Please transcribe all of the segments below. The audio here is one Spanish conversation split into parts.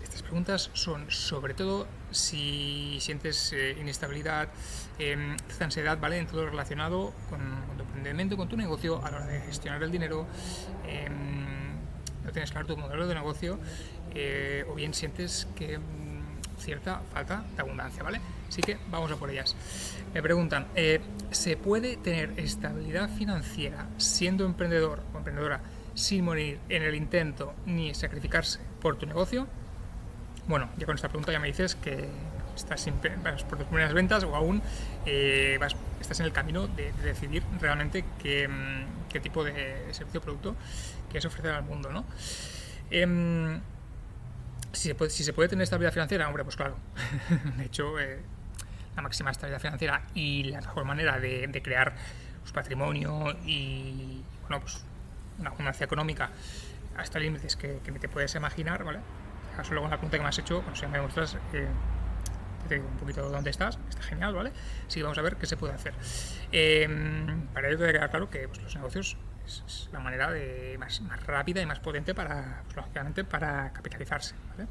estas preguntas son sobre todo si sientes inestabilidad, cierta ansiedad, ¿vale? En todo lo relacionado con tu emprendimiento, con tu negocio, a la hora de gestionar el dinero, no tienes claro tu modelo de negocio, o bien sientes que cierta falta de abundancia, ¿vale? Así que vamos a por ellas. Me preguntan, ¿se puede tener estabilidad financiera siendo emprendedor o emprendedora sin morir en el intento ni sacrificarse por tu negocio? Bueno, ya con esta pregunta ya me dices que vas por tus primeras ventas o aún estás en el camino de decidir realmente qué tipo de servicio o producto quieres ofrecer al mundo, ¿no? Si se puede tener estabilidad financiera, hombre, pues claro. De hecho, la máxima estabilidad financiera y la mejor manera de crear pues, patrimonio y bueno, pues una abundancia económica hasta límites que ni te puedes imaginar, ¿vale? Acaso luego en la pregunta que me has hecho, bueno, si me demuestras te digo un poquito dónde estás, está genial, ¿vale? Sí, vamos a ver qué se puede hacer. Para ello te debe quedar claro que pues, los negocios es la manera más rápida y más potente para, pues, lógicamente, para capitalizarse, ¿vale?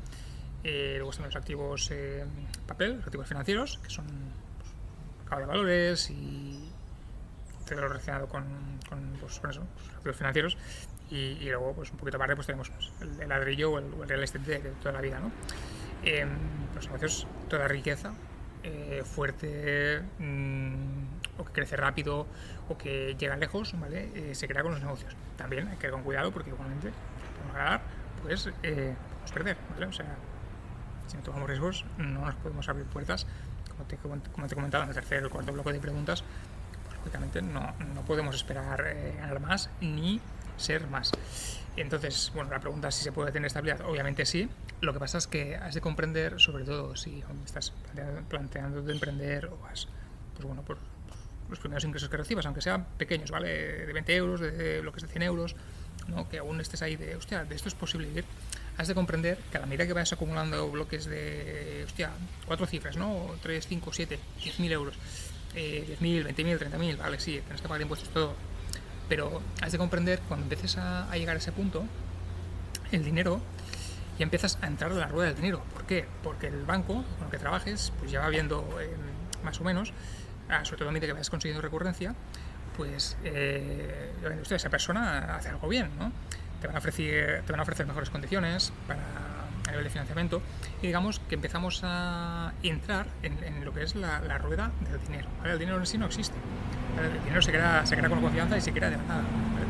Luego están los activos papel, los activos financieros, que son pues, mercado de valores y todo lo relacionado con eso, pues, los activos financieros. Y luego, pues un poquito aparte, pues tenemos pues, el ladrillo o el real estate de toda la vida, ¿no? Los negocios, toda riqueza fuerte o que crece rápido o que llega lejos, ¿vale? Se crea con los negocios. También hay que ir con cuidado porque igualmente podemos ganar, pues podemos perder, ¿vale? O sea, si no tomamos riesgos no nos podemos abrir puertas. Como te he comentado en el tercer o el cuarto bloque de preguntas, pues lógicamente no podemos esperar ganar más ni ser más. Entonces, bueno, la pregunta es si se puede tener estabilidad. Obviamente sí. Lo que pasa es que has de comprender, sobre todo si estás planteando de emprender o has, pues bueno, por los primeros ingresos que recibas, aunque sean pequeños, ¿vale? De 20 euros, de lo que es de 100 euros, ¿no? Que aún estés ahí de, hostia, de esto es posible vivir. Has de comprender que a la medida que vayas acumulando bloques de, hostia, 4 cifras, ¿no? 3, 5, 7, 10.000 euros, 10.000, 20.000, 30.000, vale, sí, tienes que pagar impuestos, todo. Pero has de comprender cuando empieces a llegar a ese punto, el dinero, ya empiezas a entrar a la rueda del dinero. ¿Por qué? Porque el banco con el que trabajes, pues ya va viendo más o menos, sobre todo a medida que vayas consiguiendo recurrencia, pues esa persona hace algo bien, ¿no? Te van a ofrecer mejores condiciones a nivel de financiamiento y digamos que empezamos a entrar en lo que es la rueda del dinero, ¿vale? El dinero en sí no existe. El dinero se crea con confianza y se crea de la nada, ¿vale?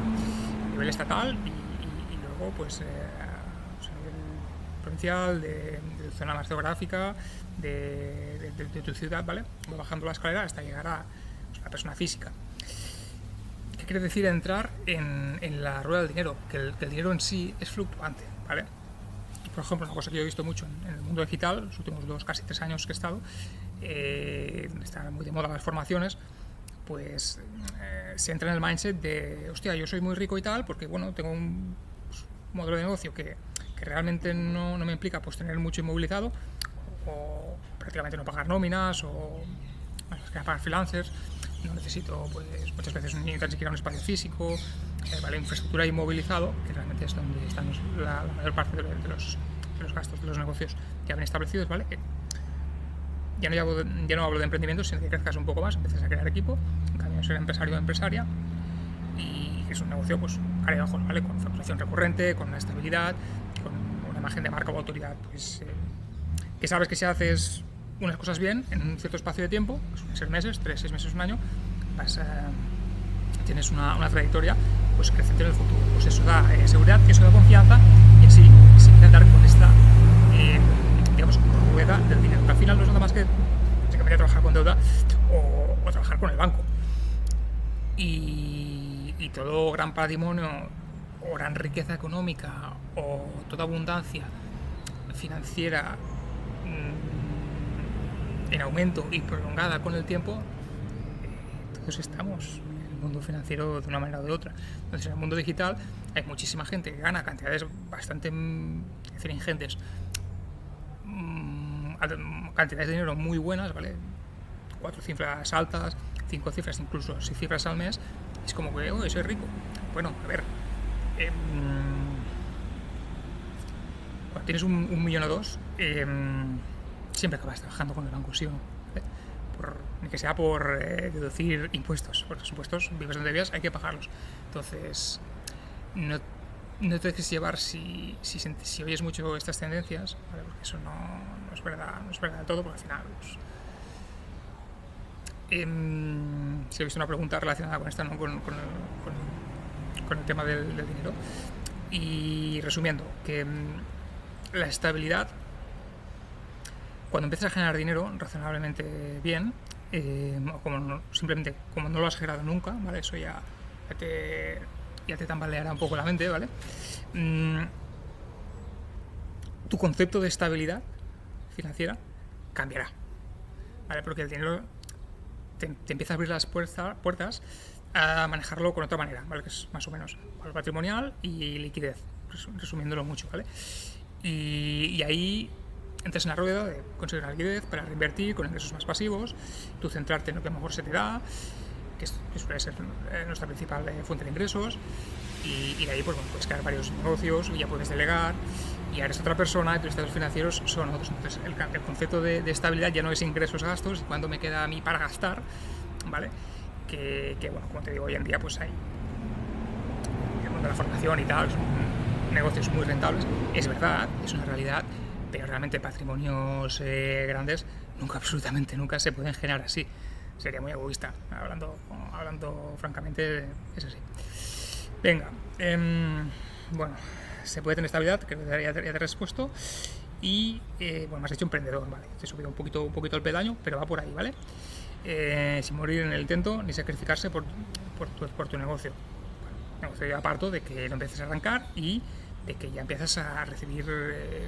A nivel estatal y luego pues a nivel provincial, de zona más geográfica, de tu ciudad, ¿vale? Va bajando la escalera hasta llegar a pues, la persona física. ¿Qué quiere decir entrar en la rueda del dinero? Que el dinero en sí es fluctuante, ¿vale? Por ejemplo, una cosa que yo he visto mucho en el mundo digital, los últimos casi 3 años que he estado, están muy de moda las formaciones, pues se entra en el mindset de, hostia, yo soy muy rico y tal, porque bueno, tengo un modelo de negocio que realmente no me implica pues tener mucho inmovilizado o prácticamente no pagar nóminas o pagar freelancers, no necesito pues muchas veces ni tan siquiera un espacio físico, ¿vale? Infraestructura inmovilizado, que realmente es donde están la mayor parte de los gastos de los negocios ya bien establecidos, ¿vale? Ya no hablo de emprendimiento, sino que crezcas un poco más, empiezas a crear equipo, en cambio de ser empresario o empresaria, y que es un negocio pues cara y ojos, ¿vale? Con facturación recurrente, con una estabilidad, con una imagen de marca o autoridad, pues que sabes que si haces unas cosas bien en un cierto espacio de tiempo, que suelen ser meses, 3, 6 meses, un año, tienes una trayectoria pues creciente en el futuro. Pues eso da seguridad, eso da confianza y así se puede andar con esta digamos rueda del dinero, que al final no es nada más que básicamente trabajar con deuda o trabajar con el banco. Y todo gran patrimonio o gran riqueza económica o toda abundancia financiera en aumento y prolongada con el tiempo, todos estamos en el mundo financiero de una manera o de otra. Entonces en el mundo digital hay muchísima gente que gana cantidades bastante ingentes, cantidades de dinero muy buenas, ¿vale? 4 cifras altas, 5 cifras, incluso 6 cifras al mes. Es como que, oh, soy rico. Bueno, a ver, cuando tienes un millón o dos, siempre acabas trabajando con el banco, ¿sí o no? ¿Vale? Ni que sea por deducir impuestos, porque los impuestos, vives donde vivas, hay que pagarlos. Entonces, no te dejes llevar si oyes mucho estas tendencias, ¿vale? Porque eso no es verdad del todo, porque al final pues, si he visto una pregunta relacionada con esta, ¿no? con el tema del dinero. Y resumiendo, que la estabilidad, cuando empiezas a generar dinero razonablemente bien, o simplemente como no lo has generado nunca, ¿vale? Eso ya te tambaleará un poco la mente, ¿vale? Tu concepto de estabilidad financiera cambiará, ¿vale? Porque el dinero te empieza a abrir las puertas a manejarlo con otra manera, ¿vale? Que es más o menos patrimonial y liquidez, resumiéndolo mucho, ¿vale? Y ahí entras en la rueda de conseguir la liquidez para reinvertir con ingresos más pasivos, tú centrarte en lo que mejor se te da, que suele ser nuestra principal fuente de ingresos, y de ahí pues, bueno, puedes crear varios negocios, y ya puedes delegar, y ahora eres otra persona y tus estados financieros son otros. Entonces el concepto de estabilidad ya no es ingresos, gastos, y cuándo me queda a mí para gastar, ¿vale? Que bueno, como te digo, hoy en día pues hay el mundo de la formación y tal, son negocios muy rentables, es verdad, es una realidad, pero realmente patrimonios grandes absolutamente nunca se pueden generar así. Sería muy egoísta, hablando francamente, es así. Venga, bueno, se puede tener estabilidad, que ya te he respuesto, y bueno, me has dicho emprendedor, ¿vale? Te he subido un poquito el peldaño, pero va por ahí, ¿vale? Sin morir en el intento ni sacrificarse por tu negocio. Bueno, negocio ya parto de que lo empieces a arrancar y de que ya empiezas a recibir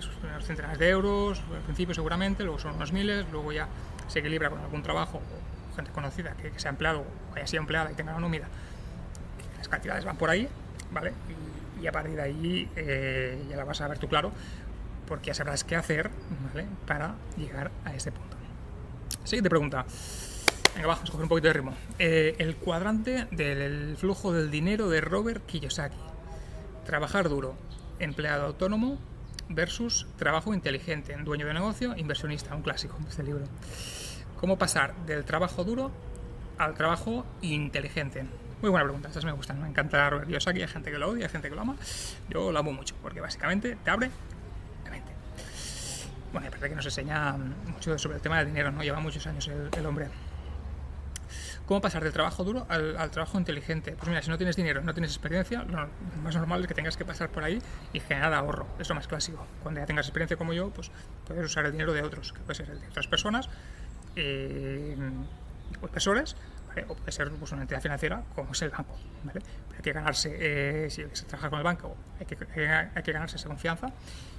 sus primeros centenares de euros, al principio seguramente, luego son unos miles, luego ya se equilibra con algún trabajo o gente conocida que sea empleado o haya sido empleada y tenga la nómina, que las cantidades van por ahí, ¿vale? Y a partir de ahí ya la vas a ver tú claro, porque ya sabrás qué hacer, ¿vale? Para llegar a ese punto. Siguiente pregunta. Venga, vamos a coger un poquito de ritmo. El cuadrante del flujo del dinero de Robert Kiyosaki. Trabajar duro, empleado autónomo versus trabajo inteligente, dueño de negocio, inversionista, un clásico de este libro. ¿Cómo pasar del trabajo duro al trabajo inteligente? Muy buena pregunta, estas me gustan, me encanta Robert Kiyosaki, hay gente que lo odia, hay gente que lo ama. Yo lo amo mucho porque básicamente te abre la mente. Bueno, aparte que nos enseña mucho sobre el tema del dinero, ¿no? Lleva muchos años el hombre. ¿Cómo pasar del trabajo duro al trabajo inteligente? Pues mira, si no tienes dinero, no tienes experiencia, lo más normal es que tengas que pasar por ahí y generar ahorro. Es lo más clásico. Cuando ya tengas experiencia como yo, pues puedes usar el dinero de otros, que puede ser el de otras personas, o inversores, ¿vale? O puede ser pues, una entidad financiera como es el banco, ¿vale? Pero hay que ganarse, si se trabaja con el banco, hay que ganarse esa confianza,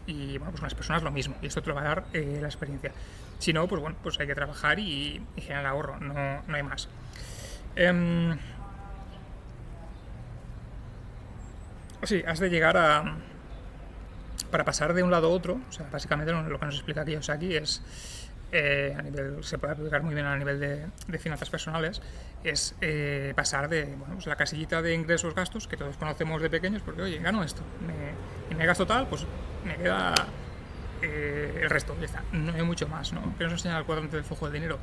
y bueno, pues con las personas lo mismo, y esto te lo va a dar la experiencia. Si no, pues bueno, pues hay que trabajar y generar ahorro, no hay más. Sí, has de llegar para pasar de un lado a otro, o sea, básicamente lo que nos explica Kiyosaki es, se puede aplicar muy bien a nivel de finanzas personales, es pasar de bueno, pues la casillita de ingresos, gastos, que todos conocemos de pequeños, porque oye, gano esto, y me gasto tal, pues me queda el resto, ya está, no hay mucho más, ¿no? ¿Qué nos enseña el cuadrante del flujo del dinero?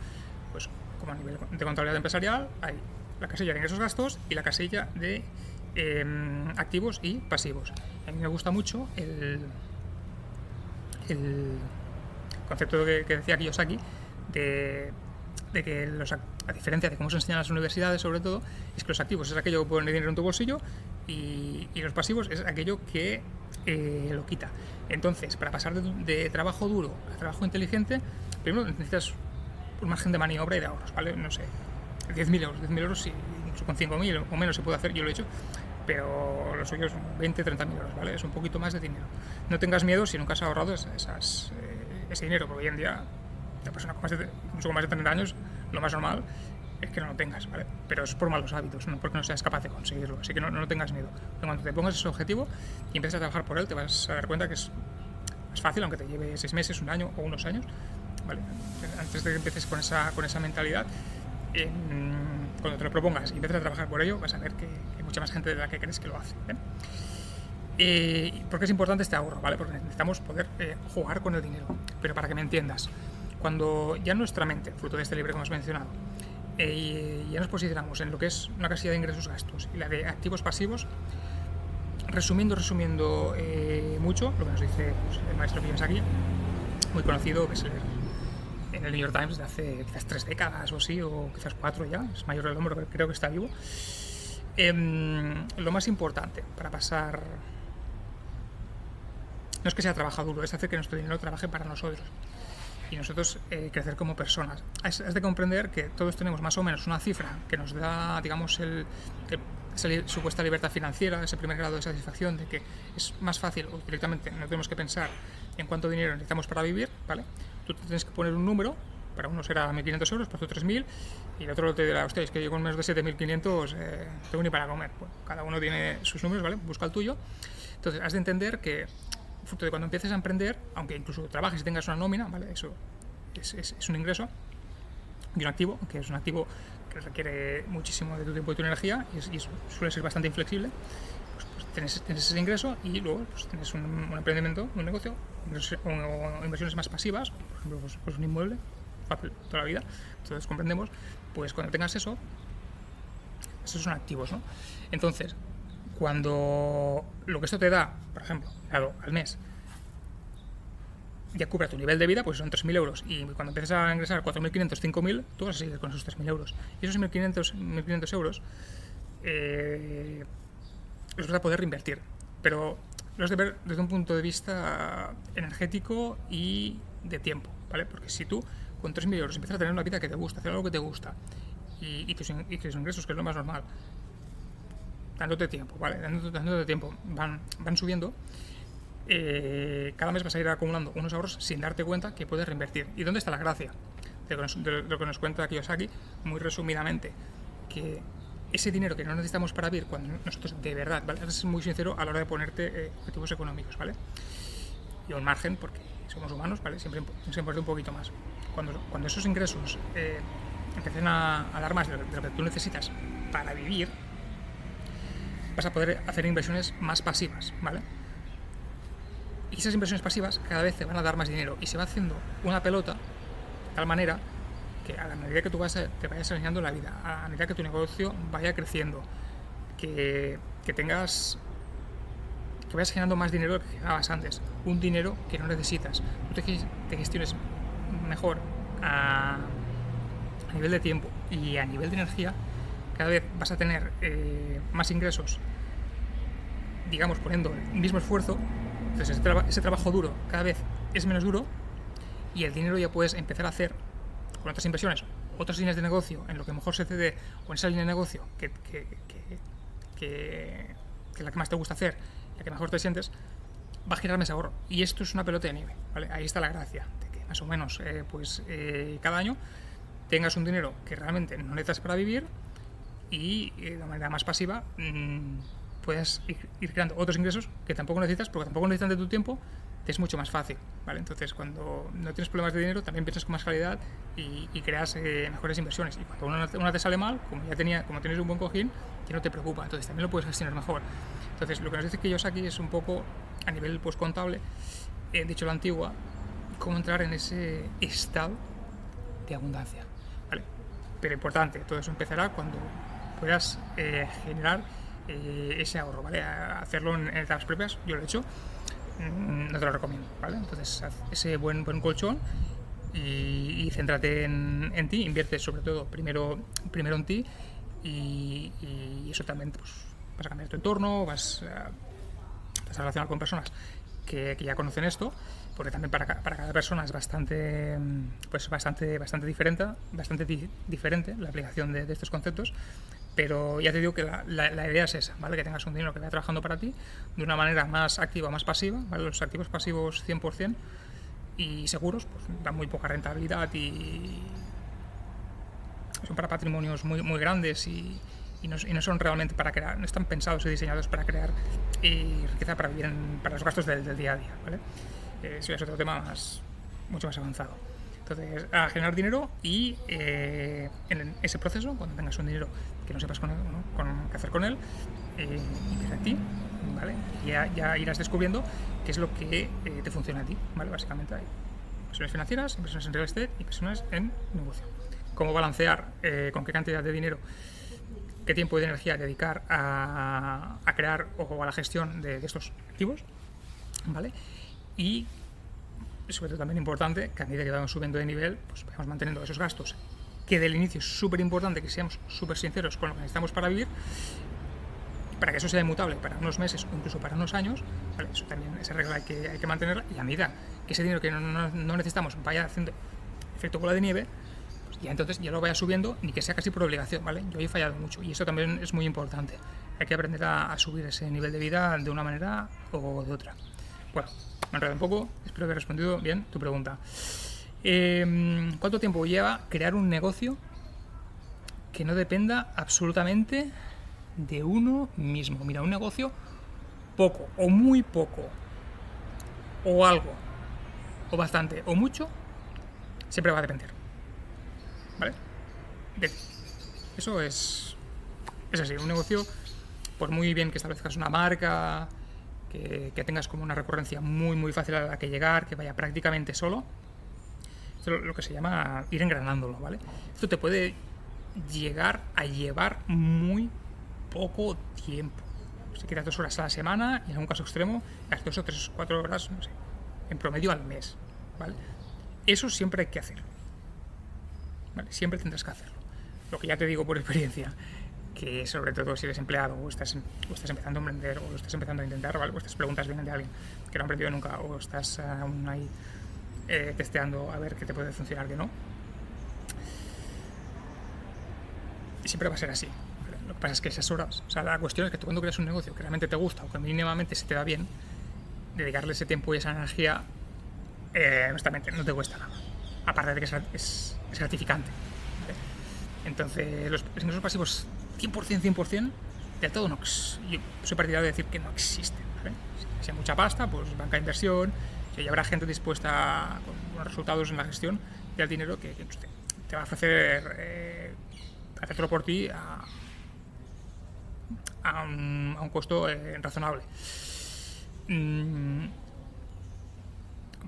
Pues como a nivel de contabilidad empresarial hay la casilla de ingresos, gastos y la casilla de activos y pasivos. A mí me gusta mucho el concepto que decía Kiyosaki de que a diferencia de cómo se enseñan en las universidades, sobre todo, es que los activos es aquello que pone dinero en tu bolsillo y los pasivos es aquello que lo quita. Entonces, para pasar de trabajo duro a trabajo inteligente, primero necesitas un margen de maniobra y de ahorros, ¿vale? No sé, 10.000 euros. 10.000 euros, sí, con 5.000 o menos se puede hacer, yo lo he hecho, pero lo suyo es 20, 30.000 euros, ¿vale? Es un poquito más de dinero. No tengas miedo si nunca has ahorrado ese dinero, porque hoy en día, la persona con más de 30 años, lo más normal es que no lo tengas, ¿vale? Pero es por malos hábitos, no porque no seas capaz de conseguirlo, así que no tengas miedo. En cuanto te pongas ese objetivo y empieces a trabajar por él, te vas a dar cuenta que es fácil, aunque te lleve 6 meses, un año o unos años, ¿vale? Antes de que empieces con esa mentalidad, cuando te lo propongas y empieces a trabajar por ello, vas a ver que hay mucha más gente de la que crees que lo hace, ¿eh? ¿Por qué es importante este ahorro? ¿Vale? Porque necesitamos poder jugar con el dinero. Pero para que me entiendas, cuando ya nuestra mente, fruto de este libro que hemos mencionado, ya nos posicionamos en lo que es una casilla de ingresos-gastos y la de activos pasivos, resumiendo mucho lo que nos dice pues, el maestro Kiyosaki, muy conocido, que es en el New York Times de hace quizás 3 décadas o así, o quizás 4 ya, es mayor del hombre, creo que está vivo. Lo más importante para pasar, no es que sea trabajar duro, es hacer que nuestro dinero trabaje para nosotros y nosotros crecer como personas. Has de comprender que todos tenemos más o menos una cifra que nos da, digamos, esa supuesta libertad financiera, ese primer grado de satisfacción de que es más fácil o directamente no tenemos que pensar en cuánto dinero necesitamos para vivir, ¿vale? Tú tienes que poner un número, para uno será 1.500 euros, para otro 3.000, y el otro te dirá, hostia, es que yo con menos de 7.500 no tengo ni para comer. Bueno, cada uno tiene sus números, ¿vale? Busca el tuyo. Entonces, has de entender que fruto de cuando empieces a emprender, aunque incluso trabajes y tengas una nómina, ¿vale? Eso es un ingreso y un activo, que es un activo que requiere muchísimo de tu tiempo y tu energía y suele ser bastante inflexible. Pues tienes ese ingreso y luego pues, tienes un emprendimiento, un negocio o inversiones más pasivas, por ejemplo, pues un inmueble, fácil toda la vida. Entonces comprendemos, pues cuando tengas eso, esos son activos, ¿no? Entonces, cuando lo que esto te da, por ejemplo, dado al mes, ya cubra tu nivel de vida, pues son 3.000 euros. Y cuando empieces a ingresar 4.500, 5.000, tú vas a seguir con esos 3.000 euros. Y esos 1.500 euros los vas a poder reinvertir. Pero los has de ver desde un punto de vista energético y de tiempo, ¿vale? Porque si tú con 3.000 euros empiezas a tener una vida que te gusta, hacer algo que te gusta, y tus ingresos, que es lo más normal, dándote tiempo, ¿vale? Dándote tiempo, van subiendo. Cada mes vas a ir acumulando unos ahorros sin darte cuenta que puedes reinvertir. ¿Y dónde está la gracia? De lo que nos cuenta Kiyosaki, muy resumidamente, que ese dinero que no necesitamos para vivir, cuando nosotros de verdad, ¿vale? Has de ser muy sincero a la hora de ponerte objetivos económicos, ¿vale? Y un margen, porque somos humanos, ¿vale? Siempre importa un poquito más. Cuando esos ingresos empiecen a dar más de lo que tú necesitas para vivir, vas a poder hacer inversiones más pasivas, ¿vale? Y esas inversiones pasivas cada vez te van a dar más dinero y se va haciendo una pelota de tal manera que a la medida que tú te vayas alineando la vida, a la medida que tu negocio vaya creciendo, que vayas generando más dinero que generabas antes, un dinero que no necesitas, tú te gestiones mejor a nivel de tiempo y a nivel de energía, cada vez vas a tener más ingresos, digamos, poniendo el mismo esfuerzo. Entonces ese trabajo duro cada vez es menos duro y el dinero ya puedes empezar a hacer con otras inversiones, otras líneas de negocio, en lo que mejor se te dé, o en esa línea de negocio que la que más te gusta hacer, la que mejor te sientes, va a generar más ahorro. Y esto es una pelota de nieve, ¿vale? Ahí está la gracia, de que más o menos cada año tengas un dinero que realmente no necesitas para vivir y de manera más pasiva puedes ir creando otros ingresos que tampoco necesitas, porque tampoco necesitan de tu tiempo, te es mucho más fácil, ¿vale? Entonces, cuando no tienes problemas de dinero, también piensas con más calidad y creas mejores inversiones. Y cuando una te sale mal, como tienes un buen cojín, ya no te preocupa, entonces también lo puedes gestionar mejor. Entonces, lo que nos dice Kiyosaki es un poco, a nivel pues contable, dicho la antigua, cómo entrar en ese estado de abundancia, ¿vale? Pero importante, todo eso empezará cuando puedas generar ese ahorro, ¿vale? Hacerlo en etapas propias, yo lo he hecho, no te lo recomiendo, ¿vale? Entonces haz ese buen colchón y céntrate en ti, invierte sobre todo primero en ti y eso también pues, vas a cambiar tu entorno, vas a relacionar con personas que ya conocen esto, porque también para cada persona es bastante diferente la aplicación de estos conceptos. Pero ya te digo que la idea es esa, ¿vale? Que tengas un dinero que vaya trabajando para ti de una manera más activa, más pasiva, ¿vale? Los activos pasivos 100% y seguros pues dan muy poca rentabilidad y son para patrimonios muy grandes y no son realmente para crear, no están pensados y diseñados para crear riqueza para vivir para los gastos del día a día, ¿vale? Eso ya es otro tema mucho más avanzado. Entonces, a generar dinero y en ese proceso, cuando tengas un dinero que no sepas qué hacer con él, invierte en ti, ¿vale? Ya irás descubriendo qué es lo que te funciona a ti, ¿vale? Básicamente hay inversiones financieras, inversiones en real estate y inversiones en negocio. Cómo balancear, con qué cantidad de dinero, qué tiempo y de energía dedicar a crear o a la gestión de estos activos, ¿vale? Y sobre todo también importante que a medida que vamos subiendo de nivel, pues vamos manteniendo esos gastos, que del inicio es súper importante que seamos súper sinceros con lo que necesitamos para vivir, para que eso sea inmutable para unos meses o incluso para unos años, ¿vale? Eso también, esa regla hay que mantenerla, y a medida que ese dinero que no necesitamos vaya haciendo efecto bola de nieve, pues ya entonces ya lo vaya subiendo, ni que sea casi por obligación, ¿vale? Yo he fallado mucho y eso también es muy importante. Hay que aprender a subir ese nivel de vida de una manera o de otra. Bueno, me he enredado un poco, espero que he respondido bien tu pregunta. ¿Cuánto tiempo lleva crear un negocio que no dependa absolutamente de uno mismo? Mira, un negocio poco o muy poco o algo o bastante o mucho siempre va a depender, ¿vale? Eso es así. Un negocio, por muy bien que establezcas una marca, que tengas como una recurrencia muy muy fácil a la que llegar, que vaya prácticamente solo, esto es lo que se llama ir engranándolo, ¿vale? Esto te puede llegar a llevar muy poco tiempo. Si quedas 2 horas a la semana y en un caso extremo, las 2 o 3 o 4 horas, no sé, en promedio al mes, ¿vale? Eso siempre hay que hacer, ¿vale? Siempre tendrás que hacerlo. Lo que ya te digo por experiencia, que sobre todo si eres empleado o estás empezando a emprender o estás empezando a intentar, ¿vale? Pues estas preguntas vienen de alguien que no ha emprendido nunca o estás aún ahí testeando a ver qué te puede funcionar, que no. Y siempre va a ser así. Lo que pasa es que esas horas, o sea, la cuestión es que tú cuando creas un negocio que realmente te gusta o que mínimamente se te da bien, dedicarle ese tiempo y esa energía, honestamente, no te cuesta nada. Aparte de que es gratificante, ¿vale? Entonces, los ingresos pasivos 100%, del todo no. Yo soy partidario de decir que no existen, ¿vale? Si hay mucha pasta, pues banca de inversión, si habrá gente dispuesta con buenos resultados en la gestión del dinero que te va a ofrecer hacértelo por ti a un costo razonable.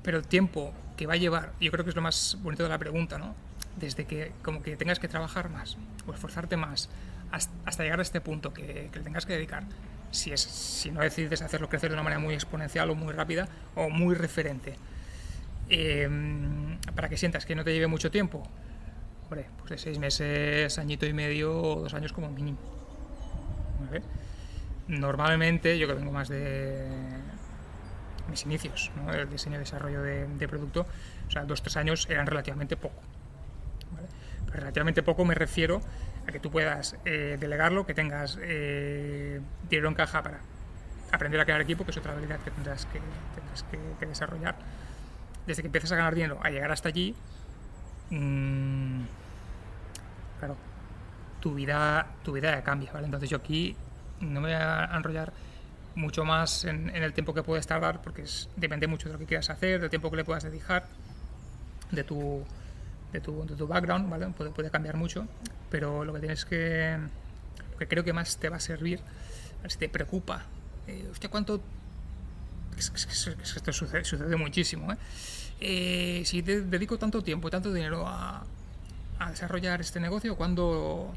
Pero el tiempo que va a llevar, yo creo que es lo más bonito de la pregunta, ¿no? Desde que como que tengas que trabajar más o esforzarte más hasta llegar a este punto que le tengas que dedicar, si no decides hacerlo crecer de una manera muy exponencial o muy rápida o muy referente, para que sientas que no te lleve mucho tiempo, hombre, pues de 6 meses, añito y medio o 2 años como mínimo, ¿vale? Normalmente, yo que vengo más de mis inicios, ¿no? El diseño y desarrollo de producto, o sea, 2-3 años eran relativamente poco, ¿vale? Pero relativamente poco me refiero a que tú puedas delegarlo, que tengas dinero en caja para aprender a crear equipo, que es otra habilidad que tendrás que desarrollar. Desde que empiezas a ganar dinero a llegar hasta allí, claro, tu vida cambia, ¿vale? Entonces yo aquí no me voy a enrollar mucho más en el tiempo que puedes tardar, porque depende mucho de lo que quieras hacer, del tiempo que le puedas dedicar, de tu background, ¿vale? Puede cambiar mucho, pero lo que creo que más te va a servir, si te preocupa, hostia, ¿cuánto? Es que esto sucede muchísimo, si te dedico tanto tiempo y tanto dinero a desarrollar este negocio, ¿cuándo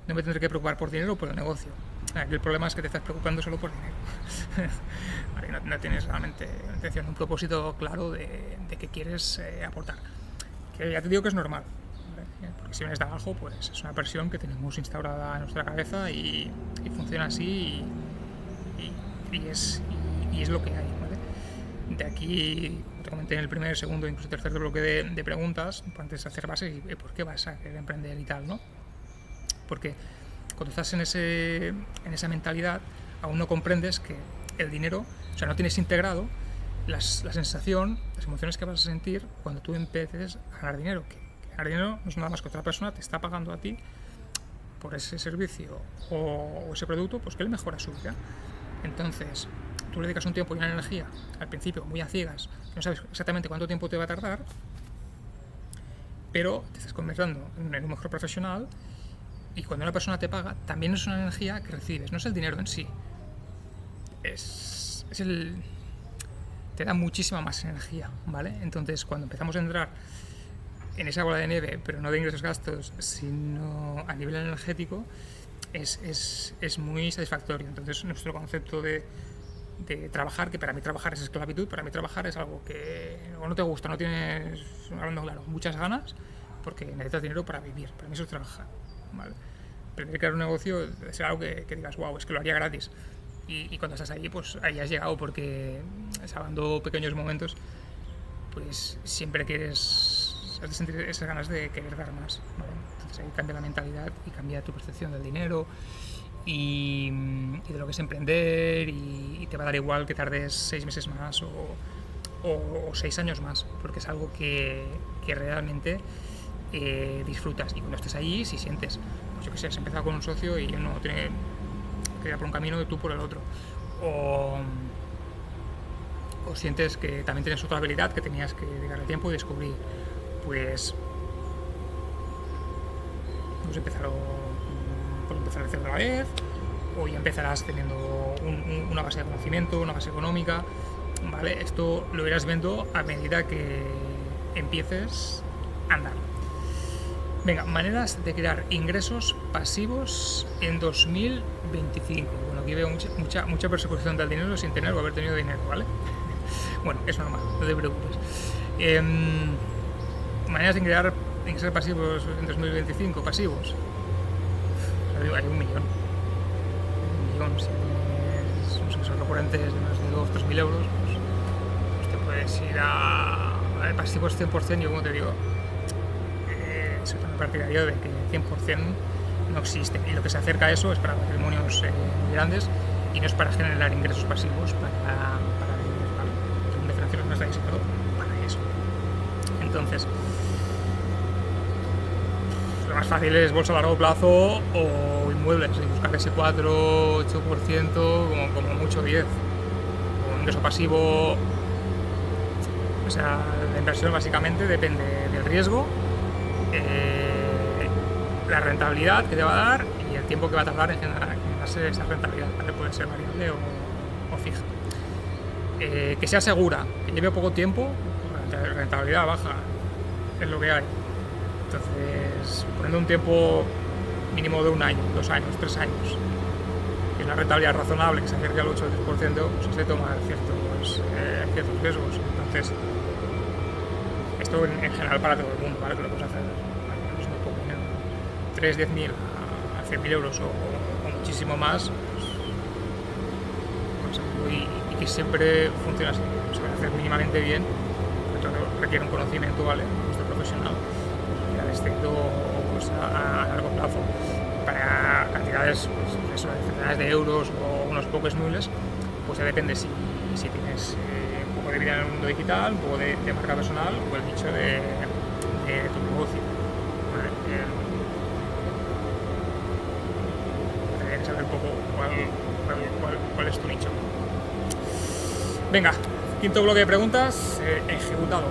no me tendré que preocupar por dinero o por el negocio? Aquí el problema es que te estás preocupando solo por dinero. Vale, no tienes realmente una intención, un propósito claro de qué quieres aportar. Que ya te digo que es normal, ¿vale? Porque si vienes de abajo, pues es una presión que tenemos instaurada en nuestra cabeza y funciona así y es lo que hay, ¿vale? De aquí, como te comenté en el primer, segundo, incluso tercer bloque de preguntas, antes de hacer bases y por qué vas a querer emprender y tal, ¿no? Porque cuando estás en esa mentalidad, aún no comprendes que el dinero, o sea, no tienes integrado la sensación, las emociones que vas a sentir cuando tú empieces a ganar dinero. Que ganar dinero no es nada más que otra persona te está pagando a ti por ese servicio o ese producto, pues que él mejora su vida. Entonces, tú le dedicas un tiempo y una energía, al principio muy a ciegas, no sabes exactamente cuánto tiempo te va a tardar, pero te estás convirtiendo en un mejor profesional. Y cuando una persona te paga, también es una energía que recibes, no es el dinero en sí, te da muchísima más energía, ¿vale? Entonces, cuando empezamos a entrar en esa bola de nieve, pero no de ingresos-gastos, sino a nivel energético, es muy satisfactorio. Entonces, nuestro concepto de trabajar, que para mí trabajar es esclavitud, para mí trabajar es algo que o no te gusta, no tienes, hablando claro, muchas ganas, porque necesitas dinero para vivir. Para mí eso es trabajar, ¿vale? Pretender crear un negocio es algo que digas, wow, es que lo haría gratis. Y cuando estás ahí, pues ahí has llegado, porque salvando pequeños momentos, pues siempre has de sentir esas ganas de querer dar más, ¿vale? Entonces ahí cambia la mentalidad y cambia tu percepción del dinero y de lo que es emprender, y te va a dar igual que tardes 6 meses más o 6 años más, porque es algo que realmente disfrutas. Y cuando estés allí, si sientes, pues yo que sé, has empezado con un socio y uno tiene que ir por un camino y tú por el otro, o sientes que también tienes otra habilidad que tenías que dedicarle tiempo y descubrir, pues empezar a hacer otra vez, o ya empezarás teniendo una base de conocimiento, una base económica, ¿vale? Esto lo irás viendo a medida que empieces a andar. Venga, maneras de crear ingresos pasivos en 2025. Bueno, aquí veo mucha persecución del dinero sin tener o haber tenido dinero, ¿vale? Bueno, es normal, no te preocupes. Maneras de crear ingresos pasivos en 2025, pasivos. Hay un millón. Si tienes unos ingresos recurrentes de más de 2.000-3.000 euros, pues te puedes ir a pasivos 100%. Yo, como te digo, soy tan partidario de que 100% no existe, y lo que se acerca a eso es para patrimonios muy grandes, y no es para generar ingresos pasivos para vivir, ¿vale? El mundo financiero no está diseñado para eso. Entonces, lo más fácil es bolsa a largo plazo o inmuebles, y buscar ese 4-8%, como mucho 10%. O ingreso pasivo, o sea, la inversión básicamente depende del riesgo, la rentabilidad que te va a dar y el tiempo que va a tardar en generarse esa rentabilidad, ¿vale? Puede ser variable o fija. Que sea segura, que lleve poco tiempo, la rentabilidad baja, es lo que hay. Entonces, poniendo un tiempo mínimo de 1 año, 2 años, 3 años, y una rentabilidad razonable que se acerque al 8 o 10%, pues se toman ciertos riesgos. Entonces, esto en general para todo el mundo, ¿vale? Que lo puedes hacer, pues muy poco dinero, 3, 10.000 a 100.000 euros o muchísimo más, pues, y que siempre funciona así. Se va a hacer mínimamente bien, pero requiere un conocimiento, ¿vale? De profesional, excepto pues, a largo plazo, para cantidades, pues, de centenares de euros o unos pocos miles, pues ya depende si tienes un poco de vida en el mundo digital, un poco de marca personal o el nicho de tu negocio, ¿vale? Tienes que saber un poco cuál es tu nicho. Venga, quinto bloque de preguntas ejecutado.